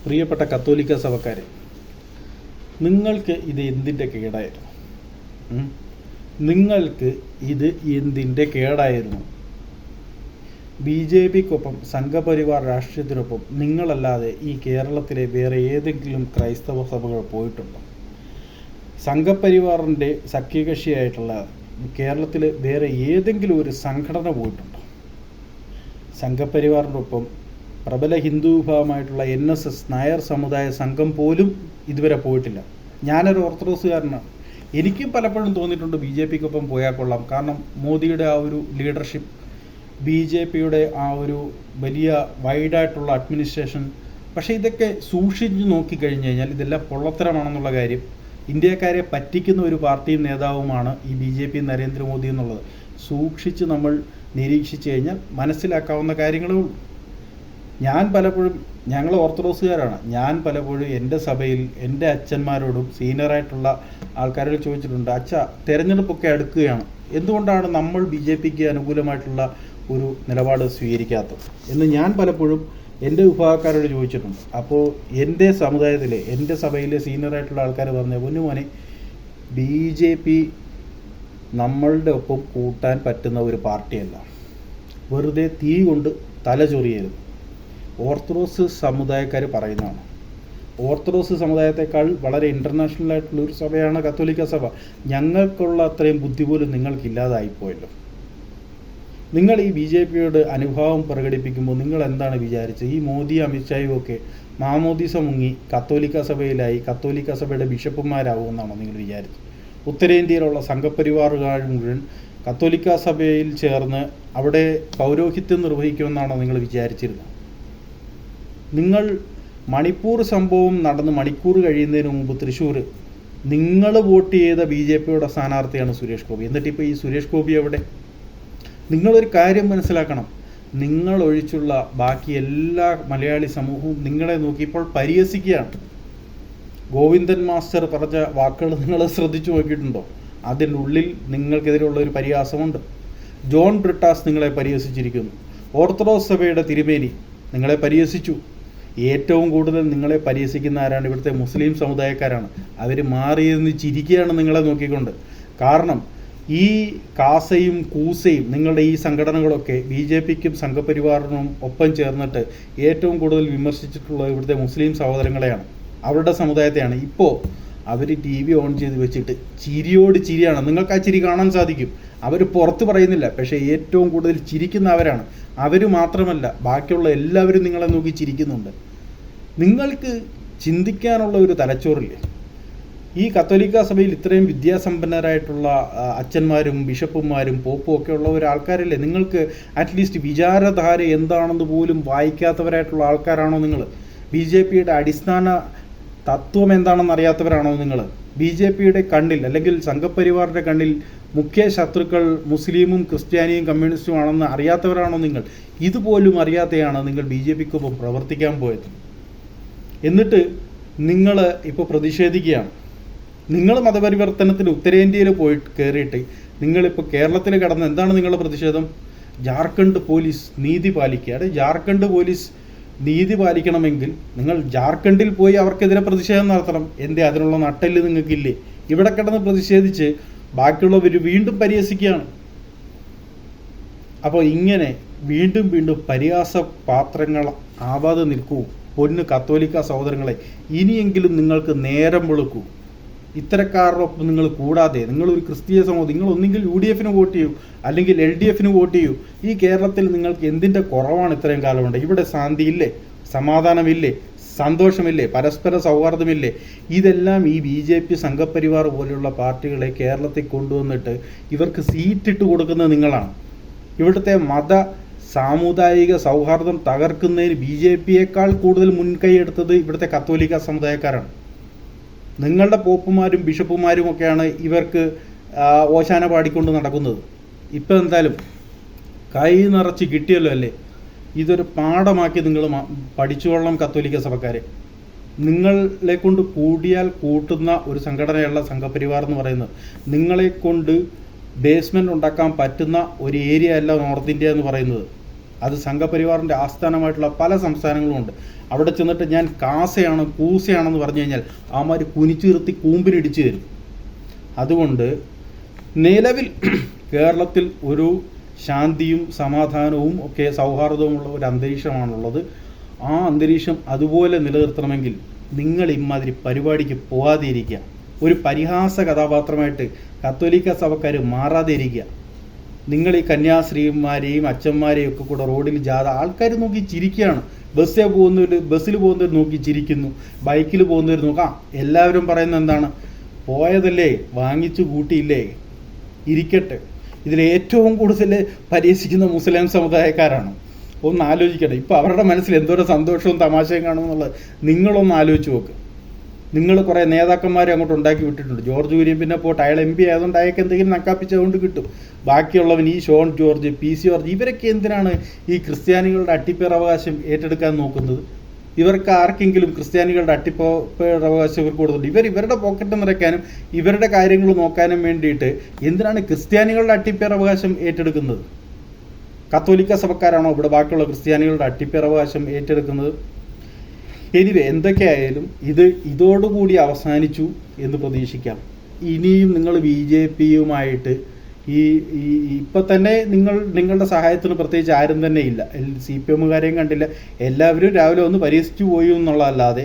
പ്രിയപ്പെട്ട കത്തോലിക്ക സഭക്കാരെ, നിങ്ങൾക്ക് ഇത് എന്തിൻ്റെ കേടായിരുന്നു? നിങ്ങൾക്ക് ഇത് എന്തിൻ്റെ കേടായിരുന്നു? ബി ജെ പിക്കൊപ്പം സംഘപരിവാർ രാഷ്ട്രീയത്തിനൊപ്പം നിങ്ങളല്ലാതെ ഈ കേരളത്തിലെ വേറെ ഏതെങ്കിലും ക്രൈസ്തവ സഭകൾ പോയിട്ടുണ്ടോ? സംഘപരിവാറിൻ്റെ സഖ്യകക്ഷിയായിട്ടുള്ള കേരളത്തിൽ വേറെ ഏതെങ്കിലും ഒരു സംഘടന പോയിട്ടുണ്ടോ? സംഘപരിവാറിൻ്റെ ഒപ്പം പ്രബല ഹിന്ദു വിഭാഗമായിട്ടുള്ള NSS നായർ സമുദായ സംഘം പോലും ഇതുവരെ പോയിട്ടില്ല. ഞാനൊരു ഓർത്തഡോക്സുകാരനാണ്. എനിക്കും പലപ്പോഴും തോന്നിയിട്ടുണ്ട് ബി ജെ പിക്കൊപ്പം പോയാൽ കൊള്ളാം. കാരണം മോദിയുടെ ആ ഒരു ലീഡർഷിപ്പ്, ബി ജെ പിയുടെ ആ ഒരു വലിയ വൈഡായിട്ടുള്ള അഡ്മിനിസ്ട്രേഷൻ. പക്ഷേ ഇതൊക്കെ സൂക്ഷിച്ച് നോക്കിക്കഴിഞ്ഞ് കഴിഞ്ഞാൽ ഇതെല്ലാം പൊള്ളത്തരമാണെന്നുള്ള കാര്യം ഇന്ത്യക്കാരെ പറ്റിക്കുന്ന ഒരു പാർട്ടിയും നേതാവുമാണ് ഈ BJP നരേന്ദ്രമോദി എന്നുള്ളത് സൂക്ഷിച്ച് നമ്മൾ നിരീക്ഷിച്ച് കഴിഞ്ഞാൽ മനസ്സിലാക്കാവുന്ന കാര്യങ്ങളേ ഉള്ളൂ. ഞങ്ങൾ ഓർത്തഡോക്സുകാരാണ്. ഞാൻ പലപ്പോഴും എൻ്റെ സഭയിൽ എൻ്റെ അച്ഛന്മാരോടും സീനിയറായിട്ടുള്ള ആൾക്കാരോട് ചോദിച്ചിട്ടുണ്ട്, തെരഞ്ഞെടുപ്പൊക്കെ അടുക്കുകയാണ്, എന്തുകൊണ്ടാണ് നമ്മൾ BJPക്ക് അനുകൂലമായിട്ടുള്ള ഒരു നിലപാട് സ്വീകരിക്കാത്തത് എന്ന് ഞാൻ പലപ്പോഴും എൻ്റെ വിഭാഗക്കാരോട് ചോദിച്ചിട്ടുണ്ട്. അപ്പോൾ എൻ്റെ സമുദായത്തിലെ എൻ്റെ സഭയിലെ സീനിയറായിട്ടുള്ള ആൾക്കാർ പറഞ്ഞ പൊന്നുമോനെ, BJP നമ്മളുടെ ഒപ്പം കൂട്ടാൻ പറ്റുന്ന ഒരു പാർട്ടിയല്ല. വെറുതെ തീ കൊണ്ട് തല ചൊറിയരുത്. ഓർത്തഡോക്സ് സമുദായക്കാർ പറയുന്നതാണ്. ഓർത്തഡോക്സ് സമുദായത്തെക്കാൾ വളരെ ഇൻ്റർനാഷണൽ ആയിട്ടുള്ള ഒരു സഭയാണ് കത്തോലിക്ക സഭ. ഞങ്ങൾക്കുള്ള അത്രയും ബുദ്ധി പോലും നിങ്ങൾക്കില്ലാതായിപ്പോയല്ലോ. നിങ്ങൾ ഈ BJPയോട് അനുഭാവം പ്രകടിപ്പിക്കുമ്പോൾ നിങ്ങൾ എന്താണ് വിചാരിച്ചത്? ഈ മോദി അമിത്ഷായും ഒക്കെ മാമോദീസ മുങ്ങി കത്തോലിക്ക സഭയിലായി കത്തോലിക്ക സഭയുടെ ബിഷപ്പുമാരാകുമെന്നാണോ നിങ്ങൾ വിചാരിച്ചത്? ഉത്തരേന്ത്യയിലുള്ള സംഘപരിവാറുകാർ മുഴുവൻ കത്തോലിക്ക സഭയിൽ ചേർന്ന് അവിടെ പൗരോഹിത്യം നിർവഹിക്കുമെന്നാണോ നിങ്ങൾ വിചാരിച്ചിരുന്നത്? നിങ്ങൾ മണിപ്പൂർ സംഭവം നടന്ന് മണിക്കൂർ കഴിയുന്നതിന് മുമ്പ് തൃശ്ശൂർ നിങ്ങൾ വോട്ട് ചെയ്ത BJPയുടെ സ്ഥാനാർത്ഥിയാണ് സുരേഷ് ഗോപി. എന്നിട്ടിപ്പോൾ ഈ സുരേഷ് ഗോപി എവിടെ? നിങ്ങളൊരു കാര്യം മനസ്സിലാക്കണം, നിങ്ങൾ ഒഴിച്ചുള്ള ബാക്കി എല്ലാ മലയാളി സമൂഹവും നിങ്ങളെ നോക്കി ഇപ്പോൾ പരിഹസിക്കുകയാണ്. ഗോവിന്ദൻ മാസ്റ്റർ പറഞ്ഞ വാക്കുകൾ നിങ്ങൾ ശ്രദ്ധിച്ചു നോക്കിയിട്ടുണ്ടോ? അതിൻ്റെ ഉള്ളിൽ നിങ്ങൾക്കെതിരെയുള്ള ഒരു പരിഹാസമുണ്ട്. ജോൺ ബ്രിട്ടാസ് നിങ്ങളെ പരിഹസിച്ചിരിക്കുന്നു. ഓർത്തഡോക്സ് സഭയുടെ തിരുമേനി നിങ്ങളെ പരിഹസിച്ചു. ഏറ്റവും കൂടുതൽ നിങ്ങളെ പരിഹസിക്കുന്ന ആരാണ്? ഇവിടുത്തെ മുസ്ലിം സമുദായക്കാരാണ്. അവർ മാറിയിരുന്ന് ചിരിക്കുകയാണ് നിങ്ങളെ നോക്കിക്കൊണ്ട്. കാരണം ഈ കാസയും കൂസയും നിങ്ങളുടെ ഈ സംഘടനകളൊക്കെ BJPക്കും സംഘപരിവാറിനും ഒപ്പം ചേർന്നിട്ട് ഏറ്റവും കൂടുതൽ വിമർശിച്ചിട്ടുള്ളത് ഇവിടുത്തെ മുസ്ലിം സഹോദരങ്ങളെയാണ്, അവരുടെ സമുദായത്തെയാണ്. ഇപ്പോൾ അവർ TV ഓൺ ചെയ്ത് വെച്ചിട്ട് ചിരിയോട് ചിരിയാണ്. നിങ്ങൾക്ക് ആ ചിരി കാണാൻ സാധിക്കും. അവർ പുറത്ത് പറയുന്നില്ല, പക്ഷേ ഏറ്റവും കൂടുതൽ ചിരിക്കുന്ന അവരാണ്. അവർ മാത്രമല്ല, ബാക്കിയുള്ള എല്ലാവരും നിങ്ങളെ നോക്കി ചിരിക്കുന്നുണ്ട്. നിങ്ങൾക്ക് ചിന്തിക്കാനുള്ള ഒരു തലച്ചോറില്ലേ? ഈ കത്തോലിക്ക സഭയിൽ ഇത്രയും വിദ്യാസമ്പന്നരായിട്ടുള്ള അച്ഛന്മാരും ബിഷപ്പുമാരും പോപ്പും ഒക്കെ ഉള്ള ഒരാൾക്കാരല്ലേ? നിങ്ങൾക്ക് അറ്റ്ലീസ്റ്റ് വിചാരധാര എന്താണെന്ന് പോലും വായിക്കാത്തവരായിട്ടുള്ള ആൾക്കാരാണോ നിങ്ങൾ? BJPയുടെ അടിസ്ഥാന തത്വം എന്താണെന്ന് അറിയാത്തവരാണോ നിങ്ങൾ? BJPയുടെ കണ്ണിൽ അല്ലെങ്കിൽ സംഘപരിവാറിൻ്റെ കണ്ണിൽ മുഖ്യ ശത്രുക്കൾ മുസ്ലിമും ക്രിസ്ത്യാനിയും കമ്മ്യൂണിസ്റ്റും ആണെന്ന് അറിയാത്തവരാണോ നിങ്ങൾ? ഇതുപോലും അറിയാതെയാണ് നിങ്ങൾ BJPക്കൊപ്പം പ്രവർത്തിക്കാൻ പോയത്. എന്നിട്ട് നിങ്ങൾ ഇപ്പോൾ പ്രതിഷേധിക്കുകയാണ്. നിങ്ങൾ മതപരിവർത്തനത്തിന് ഉത്തരേന്ത്യയിൽ കയറിയിട്ട് നിങ്ങളിപ്പോൾ കേരളത്തിൽ കടന്ന് എന്താണ് നിങ്ങളുടെ പ്രതിഷേധം? ജാർഖണ്ഡ് പോലീസ് നീതി പാലിക്കുക. ജാർഖണ്ഡ് പോലീസ് നീതി പാലിക്കണമെങ്കിൽ നിങ്ങൾ ജാർഖണ്ഡിൽ പോയി അവർക്കെതിരെ പ്രതിഷേധം നടത്തണം. എന്തേ അതിനുള്ള നട്ടെല്ല് നിങ്ങൾക്കില്ലേ? ഇവിടെ കിടന്ന് പ്രതിഷേധിച്ച് ബാക്കിയുള്ളവർ വീണ്ടും പരിഹസിക്കുകയാണ്. അപ്പോൾ ഇങ്ങനെ വീണ്ടും വീണ്ടും പരിഹാസ പാത്രങ്ങൾ ആവാതെ നിൽക്കൂ പൊന്ന് കത്തോലിക്ക സഹോദരങ്ങളെ. ഇനിയെങ്കിലും നിങ്ങൾക്ക് നേരം വെളുക്കൂ. ഇത്തരക്കാരോടൊപ്പം നിങ്ങൾ കൂടാതെ നിങ്ങളൊരു ക്രിസ്തീയ സമൂഹം, നിങ്ങൾ ഒന്നെങ്കിൽ UDFന് വോട്ട് ചെയ്യൂ, അല്ലെങ്കിൽ LDFന് വോട്ട് ചെയ്യൂ. ഈ കേരളത്തിൽ നിങ്ങൾക്ക് എന്തിൻ്റെ കുറവാണ് ഇത്രയും കാലമുണ്ട്? ഇവിടെ ശാന്തിയില്ലേ? സമാധാനമില്ലേ? സന്തോഷമില്ലേ? പരസ്പര സൗഹാർദ്ദമില്ലേ? ഇതെല്ലാം ഈ BJP സംഘപരിവാർ പോലെയുള്ള പാർട്ടികളെ കേരളത്തിൽ കൊണ്ടുവന്നിട്ട് ഇവർക്ക് സീറ്റിട്ട് കൊടുക്കുന്നത് നിങ്ങളാണ്. ഇവിടുത്തെ മത സാമുദായിക സൗഹാർദ്ദം തകർക്കുന്നതിന് BJPയേക്കാൾ കൂടുതൽ മുൻകൈ എടുത്തത് ഇവിടുത്തെ കത്തോലിക്ക സമുദായക്കാരാണ്. നിങ്ങളുടെ പോപ്പുമാരും ബിഷപ്പുമാരും ഒക്കെയാണ് ഇവർക്ക് ഓശാന പാടിക്കൊണ്ട് നടക്കുന്നത്. ഇപ്പം എന്തായാലും കൈ നിറച്ച് കിട്ടിയല്ലോ അല്ലേ? ഇതൊരു പാഠമാക്കി നിങ്ങൾ പഠിച്ചുകൊള്ളണം കത്തോലിക്ക സഭക്കാരെ. നിങ്ങളെ കൊണ്ട് കൂടിയാൽ കൂട്ടുന്ന ഒരു സംഘടനയുള്ള സംഘപരിവാർ എന്ന് പറയുന്നത്. നിങ്ങളെ കൊണ്ട് ബേസ്മെൻറ്റ് ഉണ്ടാക്കാൻ പറ്റുന്ന ഒരു ഏരിയ അല്ല നോർത്ത് ഇന്ത്യ എന്ന് പറയുന്നത്. അത് സംഘപരിവാറിൻ്റെ ആസ്ഥാനമായിട്ടുള്ള പല സംസ്ഥാനങ്ങളും ഉണ്ട്. അവിടെ ചെന്നിട്ട് ഞാൻ കാസയാണ് കൂസയാണെന്ന് പറഞ്ഞു കഴിഞ്ഞാൽ ആമാർ കുനിച്ചു നിർത്തി കൂമ്പിനിടിച്ചു തരും. അതുകൊണ്ട് നിലവിൽ കേരളത്തിൽ ഒരു ശാന്തിയും സമാധാനവും ഒക്കെ സൗഹാർദ്ദവുമുള്ള ഒരു അന്തരീക്ഷമാണുള്ളത്. ആ അന്തരീക്ഷം അതുപോലെ നിലനിർത്തണമെങ്കിൽ നിങ്ങൾ ഇമാതിരി പരിപാടിക്ക് പോകാതെ ഇരിക്കുക. ഒരു പരിഹാസ കഥാപാത്രമായിട്ട് കത്തോലിക്ക സഭക്കാർ മാറാതെ ഇരിക്കുക. നിങ്ങൾ ഈ കന്യാസ്ത്രീമാരെയും അച്ഛന്മാരെയും ഒക്കെ കൂടെ റോഡിൽ ജാഥ ആൾക്കാർ നോക്കി ചിരിക്കുകയാണ്. ബസ്സിൽ പോകുന്നവർ നോക്കി ചിരിക്കുന്നു, ബൈക്കിൽ പോകുന്നവർ നോക്കാം. എല്ലാവരും പറയുന്നത് എന്താണ്? പോയതല്ലേ, വാങ്ങിച്ചു കൂട്ടിയില്ലേ, ഇരിക്കട്ടെ. ഇതിൽ ഏറ്റവും കൂടുതൽ പരിഹസിക്കുന്ന മുസ്ലിം സമുദായക്കാരാണ്. ഒന്ന് ആലോചിക്കട്ടെ. ഇപ്പോൾ അവരുടെ മനസ്സിൽ എന്തോരം സന്തോഷവും തമാശയും കാണുമെന്നുള്ളത് നിങ്ങളൊന്ന് ആലോചിച്ച് നോക്ക്. നിങ്ങൾ കുറേ നേതാക്കന്മാരെ അങ്ങോട്ട് ഉണ്ടാക്കി വിട്ടിട്ടുണ്ട്. ജോർജ് കുര്യൻ പിന്നെ പോട്ടെ, അയാൾ MP ആയതുകൊണ്ട് അയാൾക്ക് എന്തെങ്കിലും നക്കാപ്പിച്ചുകൊണ്ട് കിട്ടും. ബാക്കിയുള്ളവൻ ഈ ഷോൺ ജോർജ്, PC ജോർജ്, ഇവരൊക്കെ എന്തിനാണ് ഈ ക്രിസ്ത്യാനികളുടെ അട്ടിപ്പേറവകാശം ഏറ്റെടുക്കാൻ നോക്കുന്നത്? ഇവർക്ക് ആർക്കെങ്കിലും ക്രിസ്ത്യാനികളുടെ അട്ടിപ്പേറവകാശം ഇവർക്ക് കൊടുത്തിട്ടുണ്ട്? ഇവരുടെ പോക്കറ്റ് നിറയ്ക്കാനും ഇവരുടെ കാര്യങ്ങൾ നോക്കാനും വേണ്ടിയിട്ട് എന്തിനാണ് ക്രിസ്ത്യാനികളുടെ അട്ടിപ്പേറവകാശം ഏറ്റെടുക്കുന്നത്? കത്തോലിക്ക സഭക്കാരാണോ ഇവിടെ ബാക്കിയുള്ള ക്രിസ്ത്യാനികളുടെ അട്ടിപ്പേറവകാശം ഏറ്റെടുക്കുന്നത്? എനിവേ, എന്തൊക്കെയായാലും ഇതോടുകൂടി അവസാനിച്ചു എന്ന് പ്രതീക്ഷിക്കാം. ഇനിയും നിങ്ങൾ BJPയുമായിട്ട് ഇപ്പം തന്നെ നിങ്ങളുടെ സഹായത്തിന് പ്രത്യേകിച്ച് ആരും തന്നെ ഇല്ല. CPMകാരെയും കണ്ടില്ല. എല്ലാവരും രാവിലെ ഒന്ന് പരിഹസിച്ചു പോയി എന്നുള്ളതല്ലാതെ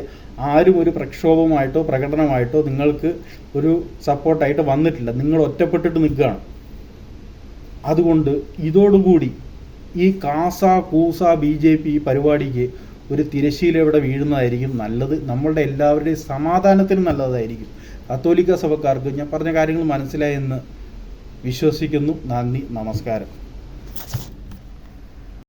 ആരും ഒരു പ്രക്ഷോഭമായിട്ടോ പ്രകടനമായിട്ടോ നിങ്ങൾക്ക് ഒരു സപ്പോർട്ടായിട്ട് വന്നിട്ടില്ല. നിങ്ങൾ ഒറ്റപ്പെട്ടിട്ട് നിൽക്കുകയാണ്. അതുകൊണ്ട് ഇതോടുകൂടി ഈ കാസ കൂസ BJP പരിപാടിക്ക് ഒരു തിരശ്ശീല ഇവിടെ വീഴുന്നതായിരിക്കും നല്ലത്. നമ്മളുടെ എല്ലാവരുടെയും സമാധാനത്തിന് നല്ലതായിരിക്കും. കത്തോലിക്ക സഭക്കാർക്ക് ഞാൻ പറഞ്ഞ കാര്യങ്ങൾ മനസ്സിലായെന്ന് വിശ്വസിക്കുന്നു. നന്ദി, നമസ്കാരം.